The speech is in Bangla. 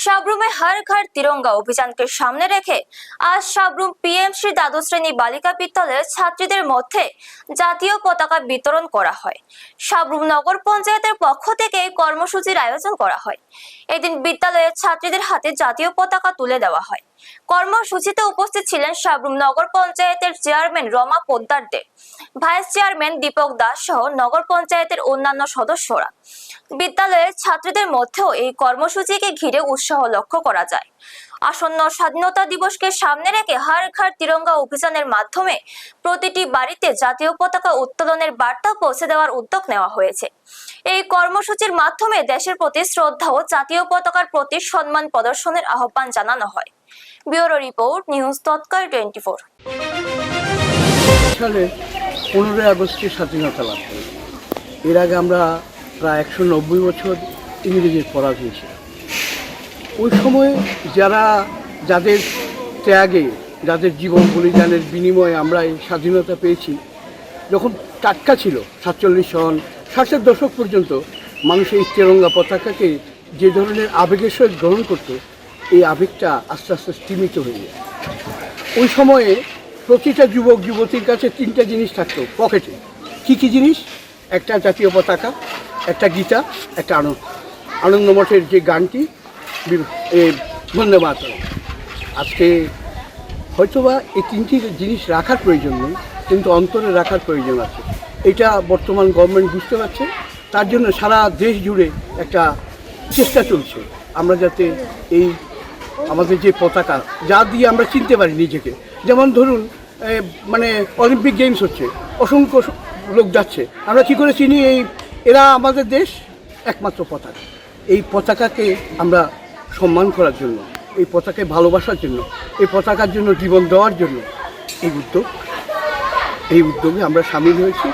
সাবরুমে হর ঘর তিরঙ্গা অভিযানকে সামনে রেখে আজ সাবরুম পিএমসি দ্বাদশ শ্রেণী বালিকা বিদ্যালয়ের ছাত্রীদের মধ্যে জাতীয় পতাকা বিতরণ করা হয়। সাবরুম নগর পঞ্চায়েতের পক্ষ থেকে এই কর্মসূচির আয়োজন করা হয়। এদিন বিদ্যালয়ের ছাত্রীদের হাতে জাতীয় পতাকা তুলে দেওয়া হয়। কর্মসূচিতে উপস্থিত ছিলেন সাবরুম নগর পঞ্চায়েতের চেয়ারম্যান রমা পোদ্দার দে, ভাইস চেয়ারম্যান দীপক দাস সহ নগর পঞ্চায়েতের অন্যান্য সদস্যরা। বিদ্যালয়ের ছাত্রীদের মধ্যেও এই কর্মসূচিকে ঘিরে উৎসাহ লক্ষ্য করা যায়। আসন্ন স্বাধীনতা দিবসকে সামনে রেখে হর ঘর তিরঙ্গা অভিযানের মাধ্যমে প্রতিটি বাড়িতে জাতীয় পতাকা উত্তোলনের বার্তা পৌঁছে দেওয়ার উদ্যোগ নেওয়া হয়েছে। এই কর্মসূচির মাধ্যমে দেশের প্রতি শ্রদ্ধা ও জাতীয় পতাকার প্রতি সম্মান প্রদর্শনের আহ্বান জানানো হয়। ব্যুরো রিপোর্ট, নিউজ তৎকাল 24। সালে 15 আগস্টের স্বাধীনতা লাভ করি। এর আগে আমরা প্রায় 190 বছর ইংরেজের পরাধীন ছিলাম। ওই সময় যাদের ত্যাগে, যাদের জীবন বলিদানের বিনিময়ে আমরা এই স্বাধীনতা পেয়েছি, যখন টাটকা ছিল 47 সন 60-এর দশক পর্যন্ত মানুষ এই তিরঙ্গা পতাকাকে যে ধরনের আবেগের সহিত গ্রহণ করত, এই আবেগটা আস্তে আস্তে স্তিমিত হয়ে যায়। ওই সময়ে প্রতিটা যুবক যুবতীর কাছে 3টা জিনিস থাকতো পকেটে। কী জিনিস? একটা জাতীয় পতাকা, একটা গীতা, একটা আনন্দ মঠের যে গানটি বন্দে মাতরম। আজকে হয়তোবা এই 3টি জিনিস রাখার প্রয়োজন নেই, কিন্তু অন্তরে রাখার প্রয়োজন আছে। এটা বর্তমান গভর্নমেন্ট বুঝতে পারছে। তার জন্য সারা দেশ জুড়ে একটা চেষ্টা চলছে আমরা যাতে এই আমাদের যে পতাকা, যা দিয়ে আমরা চিনতে পারি নিজেকে, যেমন ধরুন অলিম্পিক গেমস হচ্ছে, অসংখ্য লোক যাচ্ছে, আমরা কী করে চিনি এরা আমাদের দেশ? একমাত্র পতাকা। এই পতাকাকে আমরা সম্মান করার জন্য, এই পতাকাকে ভালোবাসার জন্য, এই পতাকার জন্য জীবন দেওয়ার জন্য এই উদ্যোগে আমরা সামিল হয়েছি।